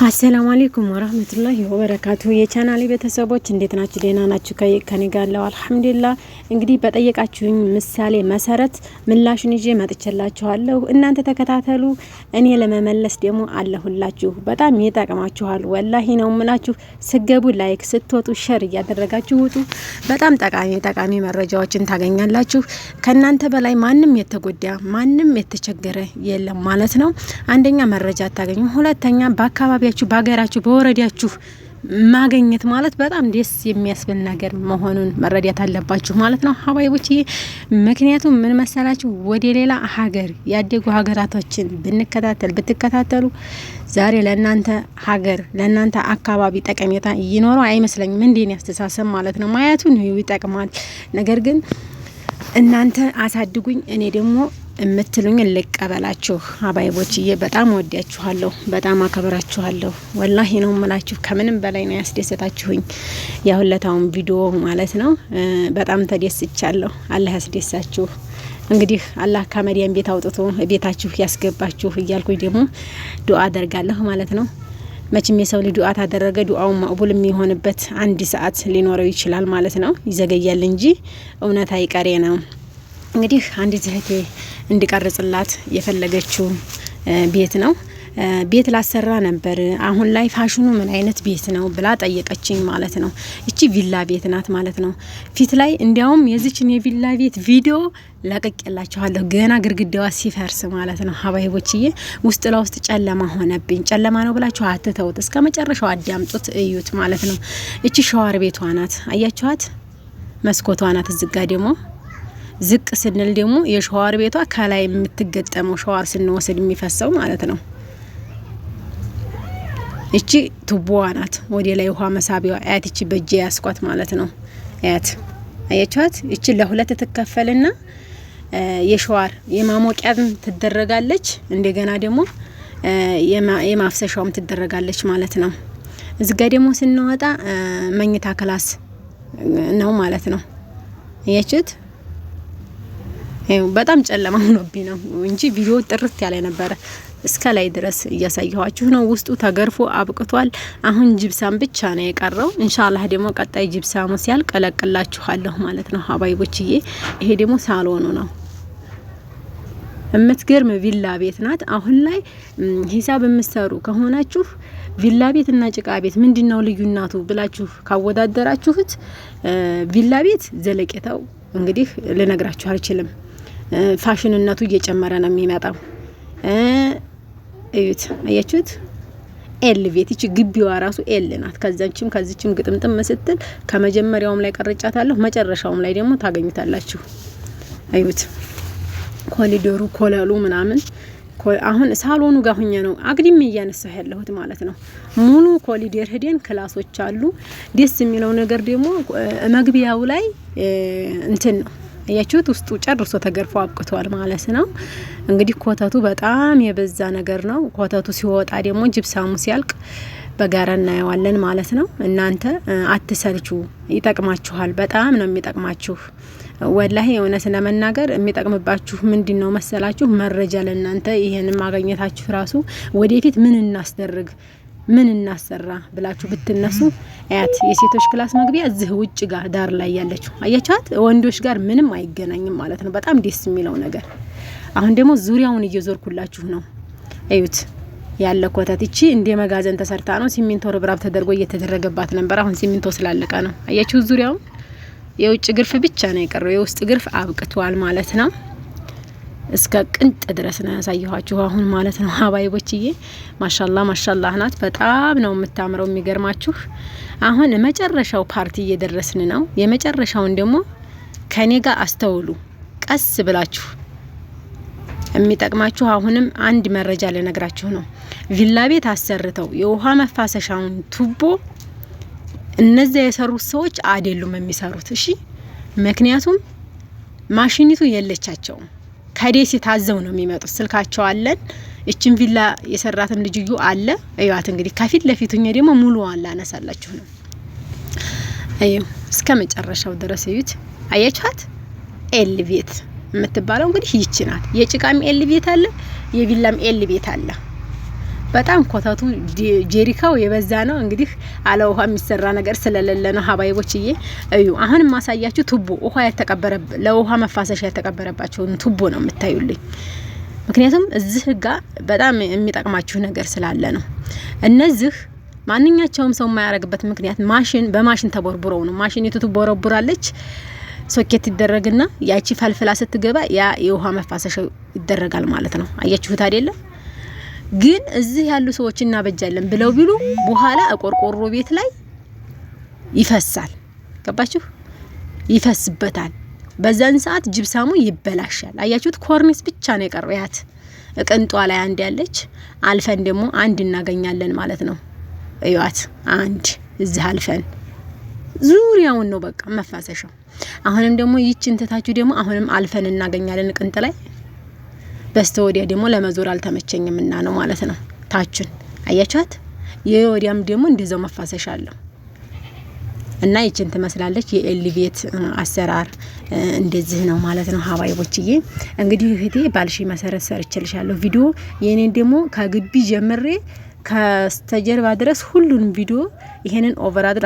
አሰላሙ አለይኩም ወራህመቱላሂ ወበረካቱ የቻናሌ ቤተሰቦች እንዴት ናችሁ? ደህና ናችሁ? ከኔ ጋር አለው አልሐምዱሊላህ። እንግዲህ በጠየቃችሁኝ ምሳሌ መሰረት ምላሹን ይዤ መጥቼላችኋለሁ። እናንተ ተከታተሉ፣ እኔ ለመመለስ ደግሞ አለሁላችሁ። በጣም ይጠቅማችኋል፣ ወላሂ ነው የምላችሁ። ስገቡ ላይክ፣ ስትወጡ ሼር እያደረጋችሁ ውጡ። በጣም ጠቃሚ መረጃዎችን ታገኛላችሁ። ከናንተ በላይ ማንም የተጎዳ ማንም የተቸገረ የለም ማለት ነው። አንደኛ መረጃ አታገኙ፣ ሁለተኛ በአካባቢ በሀገራችሁ በወረዳችሁ ማግኘት ማለት በጣም ደስ የሚያስብል ነገር መሆኑን መረዳት አለባችሁ ማለት ነው ሀባይቦች። ምክንያቱም ምን መሰላችሁ፣ ወደ ሌላ ሀገር ያደጉ ሀገራቶችን ብትከታተሉ ዛሬ ለእናንተ ሀገር ለእናንተ አካባቢ ጠቀሜታ ይኖረው አይመስለኝም። እንዴን ያስተሳሰብ ማለት ነው። ማየቱ ነው ይጠቅማል። ነገር ግን እናንተ አሳድጉኝ እኔ ደግሞ እምትሉኝ ልቀበላችሁ ሀባይቦችዬ። በጣም ወዲያችኋለሁ፣ በጣም አከብራችኋለሁ። ወላሂ ነው የምላችሁ። ከምንም በላይ ነው ያስደሰታችሁኝ ያሁለታውን ቪዲዮ ማለት ነው። በጣም ተደስቻለሁ። አላህ ያስደሳችሁ። እንግዲህ አላህ ከመዲያን ቤት አውጥቶ ቤታችሁ ያስገባችሁ እያልኩኝ ደግሞ ዱአ አደርጋለሁ ማለት ነው። መቼም የሰው ልጅ ዱአ ታደረገ ዱአው መቅቡል የሚሆንበት አንድ ሰዓት ሊኖረው ይችላል ማለት ነው። ይዘገያል እንጂ እውነት አይቀሬ ነው። እንግዲህ አንዲት እህቴ እንዲቀርጽላት የፈለገችው ቤት ነው። ቤት ላሰራ ነበር፣ አሁን ላይ ፋሽኑ ምን አይነት ቤት ነው ብላ ጠየቀችኝ ማለት ነው። እቺ ቪላ ቤት ናት ማለት ነው። ፊት ላይ እንዲያውም የዚችን የቪላ ቤት ቪዲዮ ለቀቅላችኋለሁ ገና ግርግዳዋ ሲፈርስ ማለት ነው ሀባይቦችዬ። ውስጥ ለውስጥ ጨለማ ሆነብኝ። ጨለማ ነው ብላችሁ አትተውት፣ እስከ መጨረሻው አዳምጡት፣ እዩት ማለት ነው። እቺ ሸዋር ቤቷ ናት፣ አያችኋት? መስኮቷ ናት። እዝጋ ደግሞ ዝቅ ስንል ደግሞ የሸዋር ቤቷ ከላይ የምትገጠመው ሸዋር ስንወስድ የሚፈሰው ማለት ነው። እቺ ቱቦዋ ናት፣ ወደ ላይ ውሃ መሳቢያዋ። አያት እቺ በእጄ ያስኳት ማለት ነው። አያት አያቻት? እቺ ለሁለት ትከፈልና የሸዋር የማሞቂያም ትደረጋለች፣ እንደገና ደግሞ የማፍሰሻውም ትደረጋለች ማለት ነው። እዚህ ጋር ደግሞ ስንወጣ መኝታ ክላስ ነው ማለት ነው። አያችሁት? በጣም ጨለማ ሆኖብኝ ነው እንጂ ቪዲዮ ጥርት ያለ ነበረ። እስከ ላይ ድረስ እያሳየኋችሁ ነው። ውስጡ ተገርፎ አብቅቷል። አሁን ጅብሳም ብቻ ነው የቀረው። ኢንሻአላህ ደግሞ ቀጣይ ጅብሳሙ ሲያልቅ ቀለቅላችኋለሁ ማለት ነው ሀባይቦችዬ። ይሄ ደግሞ ሳሎኑ ነው። እምትገርም ቪላ ቤት ናት። አሁን ላይ ሂሳብ የምትሰሩ ከሆናችሁ ቪላ ቤት እና ጭቃ ቤት ምንድነው ልዩነቱ ብላችሁ ካወዳደራችሁት ቪላ ቤት ዘለቄታው እንግዲህ ልነግራችሁ አልችልም። ፋሽንነቱ እየጨመረ ነው የሚመጣው። እዩት፣ አያችሁት? ኤል ቤት እቺ ግቢዋ ራሱ ኤል ናት። ከዚችም ግጥምጥም ስትል ከመጀመሪያውም ላይ ቀርጫታለሁ፣ መጨረሻውም ላይ ደግሞ ታገኙታላችሁ። እዩት፣ ኮሊደሩ ኮለሉ ምናምን። አሁን ሳሎኑ ጋር ሆኜ ነው አግድም እያነሳሁ ያለሁት ማለት ነው። ሙሉ ኮሊደር ሄደን ክላሶች አሉ። ደስ የሚለው ነገር ደግሞ መግቢያው ላይ እንትን ነው አያችሁት? ውስጡ ጨርሶ ተገርፎ አብቅቷል ማለት ነው። እንግዲህ ኮተቱ በጣም የበዛ ነገር ነው። ኮተቱ ሲወጣ ደግሞ ጅብሳሙ ሲያልቅ በጋራ እናየዋለን ማለት ነው። እናንተ አትሰልቹ፣ ይጠቅማችኋል። በጣም ነው የሚጠቅማችሁ። ወላሂ እውነት ለመናገር የሚጠቅምባችሁ ምንድነው መሰላችሁ? መረጃ ለእናንተ ይሄንን ማግኘታችሁ ራሱ ወደፊት ምን እናስደርግ ምን እናሰራ ብላችሁ ብትነሱ አያት የሴቶች ክላስ መግቢያ እዚህ ውጭ ጋር ዳር ላይ ያለችው አያቻት ወንዶች ጋር ምንም አይገናኝም ማለት ነው። በጣም ደስ የሚለው ነገር አሁን ደግሞ ዙሪያውን እየዞርኩላችሁ ነው። እዩት ያለ ኮተት እቺ እንደ መጋዘን ተሰርታ ነው። ሲሚንቶ ርብራብ ተደርጎ እየተደረገባት ነበር። አሁን ሲሚንቶ ስላለቀ ነው። አያችሁ ዙሪያውን የውጭ ግርፍ ብቻ ነው የቀረው። የውስጥ ግርፍ አብቅቷል ማለት ነው። እስከ ቅንጥ ድረስ ነው ያሳየኋችሁ አሁን ማለት ነው ሀባይቦችዬ። ማሻአላህ ናት። በጣም ነው የምታምረው። የሚገርማችሁ አሁን መጨረሻው ፓርቲ እየደረስን ነው። የመጨረሻውን ደግሞ ከኔ ጋር አስተውሉ፣ ቀስ ብላችሁ የሚጠቅማችሁ። አሁንም አንድ መረጃ ልነግራችሁ ነው። ቪላ ቤት አሰርተው የውሃ መፋሰሻውን ቱቦ እነዚያ የሰሩት ሰዎች አይደሉም የሚሰሩት። እሺ፣ ምክንያቱም ማሽኒቱ የለቻቸውም። ከዴሲ ታዘው ነው የሚመጡት። ስልካቸው አለን። እቺን ቪላ የሰራትን ልጅዩ አለ። እዩት እንግዲህ ከፊት ለፊቱኛ ደግሞ ሙሉ ዋላ አነሳላችሁ ነው። አዩ እስከ መጨረሻው ድረስ እዩት። አያችኋት? ኤል ቤት የምትባለው እንግዲህ ይቺ ናት። የጭቃም ኤል ቤት አለ፣ የቪላም ኤል ቤት አለ። በጣም ኮተቱ ጄሪካው የበዛ ነው። እንግዲህ አለ ውሃ የሚሰራ ነገር ስለሌለ ነው ሀባይቦችዬ። እዩ አሁን ማሳያችሁ ቱቦ ውሃ ያልተቀበረበት ለውሃ መፋሰሻ ያልተቀበረባቸው ቱቦ ነው የምታዩልኝ። ምክንያቱም እዚህ ጋር በጣም የሚጠቅማችሁ ነገር ስላለ ነው። እነዚህ ማንኛቸውም ሰው የማያረግበት ምክንያት በማሽን ተቦርቡረው ነው። ማሽኒቱ ትቦረቡራለች፣ ሶኬት ይደረግና ያቺ ፈልፍላ ስትገባ ያ የውሃ መፋሰሻው ይደረጋል ማለት ነው። አያችሁት አይደለ? ግን እዚህ ያሉ ሰዎች እናበጃለን ብለው ቢሉ በኋላ ቆርቆሮ ቤት ላይ ይፈሳል። ገባችሁ? ይፈስበታል። በዛን ሰዓት ጅብሳሙ ይበላሻል። አያችሁት? ኮርኒስ ብቻ ነው የቀረው። ያት እቅንጧ ላይ አንድ ያለች አልፈን ደግሞ አንድ እናገኛለን ማለት ነው። እዩት፣ አንድ እዚህ አልፈን ዙሪያውን ነው በቃ መፋሰሻው። አሁንም ደግሞ ይችን ተታችሁ ደግሞ አሁንም አልፈን እናገኛለን ቅንጥ ላይ። በስተወዲያ ደግሞ ለመዞር አልተመቸኝም እና ነው ማለት ነው። ታችን አያቻት የወዲያም ደግሞ እንደዛው መፋሰሻ አለው እና ይችን ትመስላለች። የኤልቪት አሰራር እንደዚህ ነው ማለት ነው ሀባይቦችዬ። እንግዲህ እህቴ ባልሽ መሰረት ሰርችልሻለሁ ቪዲዮ። የኔን ደግሞ ከግቢ ጀምሬ ከስተጀርባ ድረስ ሁሉንም ቪዲዮ ይሄንን ኦቨር